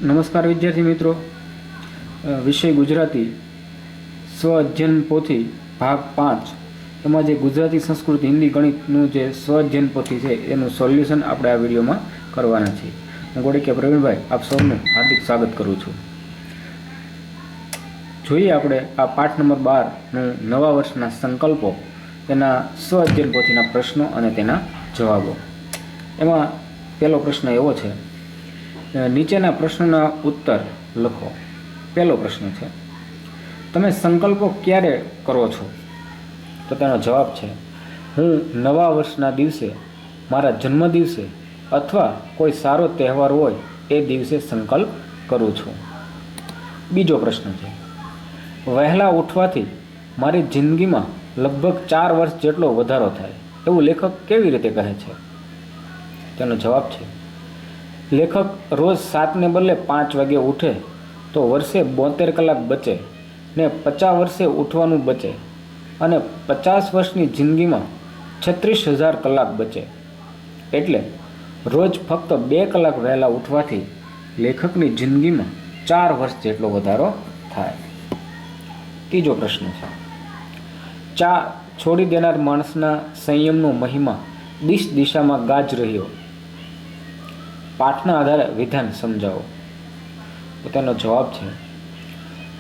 નમસ્કાર વિદ્યાર્થી મિત્રો, વિષય ગુજરાતી સ્વ અધ્યયન પોથી ભાગ 5 એમાં જે ગુજરાતી સંસ્કૃત હિન્દી ગણિતનું જે સ્વ અધ્યયન પોથી છે એનું સોલ્યુશન આપણે આ વિડીયોમાં કરવાના છીએ. હું ગોળીકે પ્રવીણભાઈ આપ સૌનું હાર્દિક સ્વાગત કરું છું. જોઈએ આપણે આ પાઠ નંબર 12નું નવા વર્ષના સંકલ્પો, તેના સ્વ અધ્યયન પોથીના પ્રશ્નો અને તેના જવાબો. એમાં પહેલો પ્રશ્ન એવો છે, નીચેના પ્રશ્નોના ઉત્તર લખો. પહેલો પ્રશ્ન છે, તમે સંકલ્પો ક્યારે કરો છો? તો તેનો જવાબ છે, હું નવા વર્ષના દિવસે, મારા જન્મદિવસે અથવા કોઈ સારો તહેવાર હોય એ દિવસે સંકલ્પ કરું છું. બીજો પ્રશ્ન છે, વહેલા ઉઠવાથી મારી જિંદગીમાં લગભગ 4 વર્ષ જેટલો વધારો થાય એવું લેખક કેવી રીતે કહે છે? તેનો જવાબ છે, લેખક રોજ 7ને બદલે 5 વાગે ઉઠે તો વર્ષે 72 કલાક બચે ને 50 વર્ષે ઉઠવાનું બચે અને 50 વર્ષની જિંદગીમાં 36,000 કલાક બચે. એટલે રોજ ફક્ત 2 કલાક વહેલા ઉઠવાથી લેખકની જિંદગીમાં 4 વર્ષ જેટલો વધારો થાય. ત્રીજો પ્રશ્ન છે, ચા છોડી દેનાર માણસના સંયમનો મહિમા દિશામાં ગાજ રહ્યો. પાઠના આધારે વિધાન સમજાવો. તો તેનો જવાબ છે,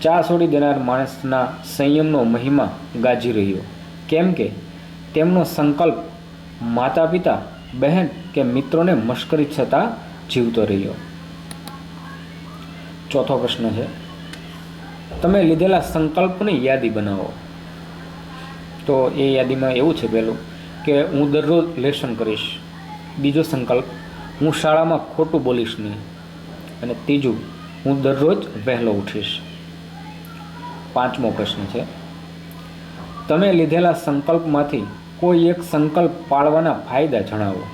ચા છોડી દેનાર માણસના સંયમનો મહિમા ગાજી રહ્યો, કેમ કે તેમનો સંકલ્પ માતા પિતા, બહેન કે મિત્રોને મશ્કરી છતાં જીવતો રહ્યો. ચોથો પ્રશ્ન છે, તમે લીધેલા સંકલ્પની યાદી બનાવો. તો એ યાદીમાં એવું છે, પહેલું કે હું દરરોજ લેસન કરીશ. બીજો સંકલ્પ, હું શાળામાં ખોટું બોલીશ નહીં. અને ત્રીજું, હું દરરોજ વહેલો ઉઠીશ. પાંચમો પ્રશ્ન છે, તમે લીધેલા સંકલ્પમાંથી કોઈ એક સંકલ્પ પાળવાના ફાયદા જણાવો.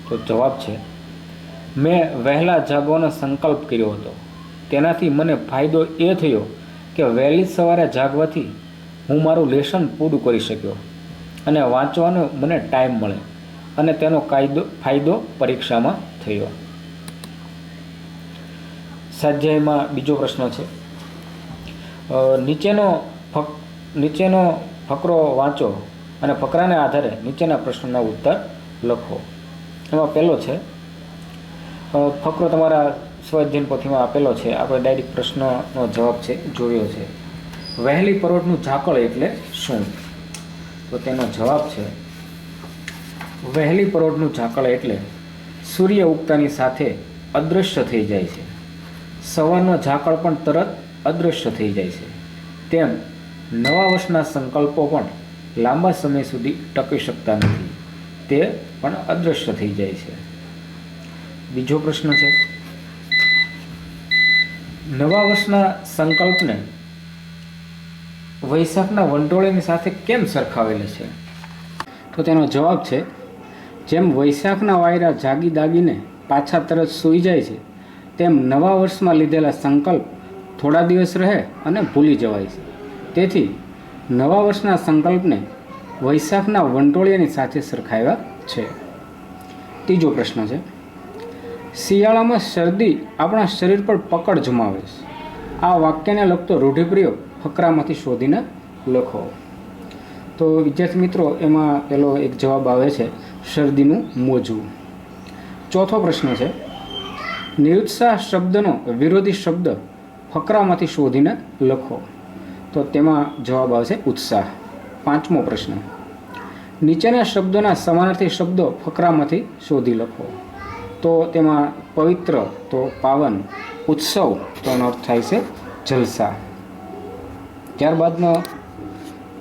તો જવાબ છે, મેં વહેલા જાગવાનો સંકલ્પ કર્યો હતો. તેનાથી મને ફાયદો એ થયો કે વહેલી સવારે જાગવાથી હું મારું લેસન પૂરું કરી શક્યો અને વાંચવાનો મને ટાઈમ મળે અને તેનો ફાયદો પરીક્ષામાં થયો. સ્વાધ્યાયમાં બીજો પ્રશ્ન છે, નીચેનો ફકરો વાંચો અને ફકરાને આધારે નીચેના પ્રશ્નોના ઉત્તર લખો. એમાં પહેલો છે, ફકરો તમારા સ્વઅધ્યયન પોથીમાં આપેલો છે, આપણે ડાયરેક્ટ પ્રશ્નનો જવાબ છે જોયો છે. વહેલી પરોઢનું ઝાકળ એટલે શું? તો તેનો જવાબ છે, વહેલી પરોઢનું ઝાકળ એટલે સૂર્ય ઉગતાની સાથે અદૃશ્ય થઈ જાય છે. સવારનો ઝાકળ પણ તરત અદૃશ્ય થઈ જાય છે. તેમ નવા વર્ષના સંકલ્પો પણ લાંબા સમય સુધી ટકી શકતા નથી, તે પણ અદૃશ્ય થઈ જાય છે. બીજો પ્રશ્ન છે, નવા વર્ષના સંકલ્પને વૈશાખના વંટોળની સાથે કેમ સરખાવેલા છે? તો તેનો જવાબ છે, જેમ વૈશાખના વાયરા જાગી દાગીને પાછા તરત સૂઈ જાય છે, તેમ નવા વર્ષમાં લીધેલા સંકલ્પ થોડા દિવસ રહે અને ભૂલી જવાય છે. તેથી નવા વર્ષના સંકલ્પને વૈશાખના વંટોળિયાની સાથે સરખાવ્યા છે. ત્રીજો પ્રશ્ન છે, શિયાળામાં શરદી આપણા શરીર પર પકડ જમાવે છે. આ વાક્યને લગતો રૂઢિપ્રયોગ ફકરામાંથી શોધીને લખો. તો વિદ્યાર્થી મિત્રો, એમાં પહેલો એક જવાબ આવે છે, શરદીનું મોજું. ચોથો પ્રશ્ન છે, નિરુત્સાહ શબ્દનો વિરોધી શબ્દ ફકરામાંથી શોધીને લખો. તો તેમાં જવાબ આવશે ઉત્સાહ. પાંચમો પ્રશ્ન, નીચેના શબ્દોના સમાનાર્થી શબ્દો ફકરામાંથી શોધી લખો. તો તેમાં પવિત્ર તો પાવન, ઉત્સવ તો એનો અર્થ થાય છે જલસા. ત્યારબાદનો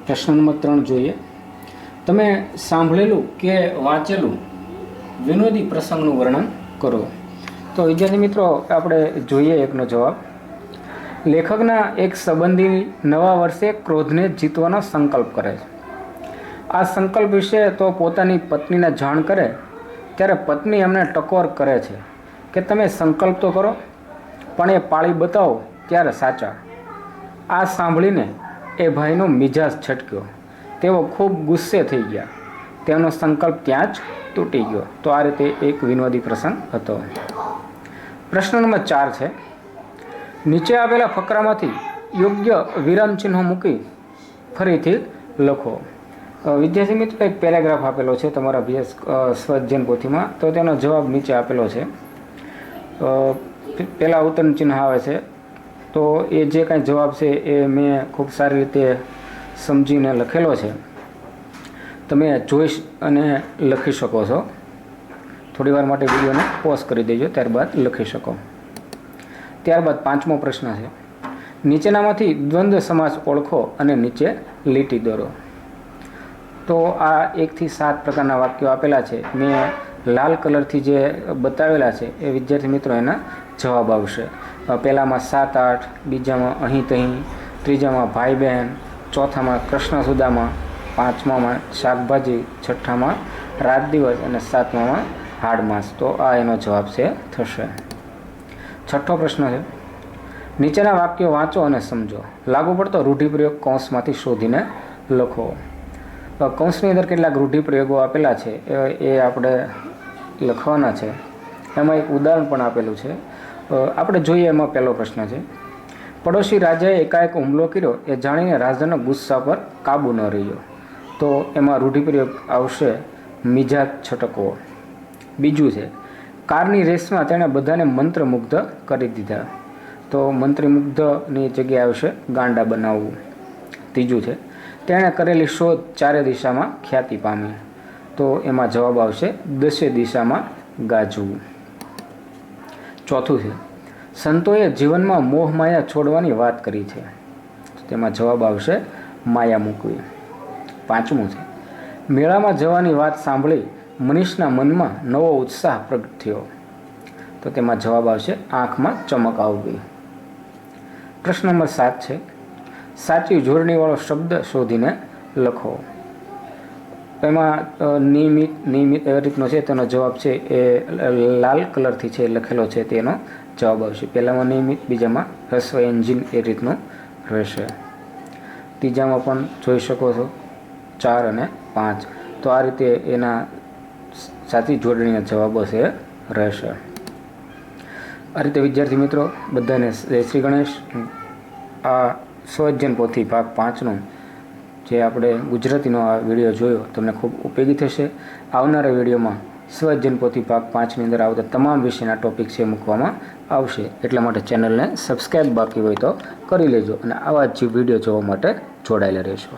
પ્રશ્ન નંબર 3 જોઈએ, તમે સાંભળેલું કે વાંચેલું વિનોદી પ્રસંગનું વર્ણન કરો. તો વિદ્યાર્થી મિત્રો, આપણે જોઈએ એકનો જવાબ. લેખકના એક સંબંધી નવા વર્ષે ક્રોધને જીતવાનો સંકલ્પ કરે છે. આ સંકલ્પ વિશે તો પોતાની પત્નીને જાણ કરે ત્યારે પત્ની એમને ટકોર કરે છે કે તમે સંકલ્પ તો કરો, પણ એ પાળી બતાવો ત્યારે સાચા. આ સાંભળીને એ ભાઈનો મિજાજ છટક્યો. તેઓ ખૂબ ગુસ્સે થઈ ગયા. તેમનો સંકલ્પ ત્યાં જ તૂટી ગયો. તો આ રીતે એક વિનોદી પ્રસંગ હતો. પ્રશ્ન નંબર 4 છે, નીચે આપેલા ફકરામાંથી યોગ્ય વિરામ ચિહ્નો મૂકી ફરીથી લખો. વિદ્યાર્થી મિત્રો, એક પેરેગ્રાફ આપેલો છે તમારા અભ્યાસ સ્વઅધ્યયન પોથીમાં, તો તેનો જવાબ નીચે આપેલો છે. પહેલાં ઉત્તર ચિહ્ન આવે છે, તો એ જે કાંઈ જવાબ છે એ મેં ખૂબ સારી રીતે સમજીને લખેલો છે. તમે જોઈ અને લખી શકો છો. થોડી વાર માટે વિડીયોને પોઝ કરી દેજો, ત્યારબાદ લખી શકો. ત્યારબાદ 5મો પ્રશ્ન છે, નીચેનામાંથી દ્વંદ્વ સમાસ ઓળખો અને નીચે લીટી દોરો. તો આ 1 થી 7 પ્રકારના વાક્યો આપેલા છે. મેં લાલ કલરથી જે બતાવેલા છે એ વિદ્યાર્થી મિત્રો એના જવાબ આવશે. પહેલામાં 7-8, બીજામાં અહીં તહીં, ત્રીજામાં ભાઈ બહેન, ચોથામાં કૃષ્ણ સુદામા, 5મામાં શાકભાજી, 6ઠામાં રાત દિવસ અને 7મામાં હાડ માસ. તો આ એનો જવાબ છે થશે. 6ઠ્ઠો પ્રશ્ન છે, નીચેના વાક્યો વાંચો અને સમજો. લાગુ પડતો રૂઢિપ્રયોગ કૌંસમાંથી શોધીને લખો. કૌંસની અંદર કેટલાક રૂઢિપ્રયોગો આપેલા છે એ આપણે લખવાના છે. એમાં એક ઉદાહરણ પણ આપેલું છે, આપણે જોઈએ. એમાં પહેલો પ્રશ્ન છે, પડોશી રાજાએ એકાએક હુમલો કર્યો એ જાણીને રાજાના ગુસ્સા પર કાબુ ન રહ્યો. તો એમાં રૂઢિપ્રયોગ આવશે મિજાજ છટકવો. બીજું છે, કારની રેસમાં તેણે બધાને મંત્રમુગ્ધ કરી દીધા. તો મંત્રમુગ્ધની જગ્યાએ આવશે ગાંડા બનાવવું. ત્રીજું છે, તેણે કરેલી શોધ 4 દિશામાં ખ્યાતિ પામી. તો એમાં જવાબ આવશે 10 દિશામાં ગાજવું. ચોથું છે, સંતોએ જીવનમાં મોહ માયા છોડવાની વાત કરી છે. તેમાં જવાબ આવશે માયા મૂકવી. 5મું છે, મેળામાં જવાની વાત સાંભળી મનીષના મનમાં નવો ઉત્સાહ પ્રગટ થયો. તો તેમાં જવાબ આવશે આંખમાં ચમક આવવી. પ્રશ્ન નંબર 7 છે, સાચી જોડણીવાળો શબ્દ શોધીને લખો. એમાં નિયમિત એવી રીતનો છે, તેનો જવાબ છે એ લાલ કલરથી છે લખેલો છે, તેનો જવાબ આવશે. પહેલામાં નિયમિત, બીજામાં હ્રસ્વ એન્જિન એ રીતનું રહેશે. ત્રીજામાં પણ જોઈ શકો છો 4 અને 5. તો આ રીતે એના સાચી જોડણીના જવાબો છે રહેશે. આ રીતે વિદ્યાર્થી મિત્રો બધાને જય શ્રી ગણેશ. આ સ્વઅધ્યયન પોથી ભાગ 5નો જે આપણે ગુજરાતીનો આ વિડીયો જોયો તમને ખૂબ ઉપયોગી થશે. આવનારા વિડીયોમાં સ્વઅધ્યયન પોથી ભાગ 5ની અંદર આવતા તમામ વિષયના ટોપિક છે મૂકવામાં આવશે. એટલા માટે ચેનલને સબસ્ક્રાઈબ બાકી હોય તો કરી લેજો અને આવા જ વિડીયો જોવા માટે જોડાયેલા રહેશો.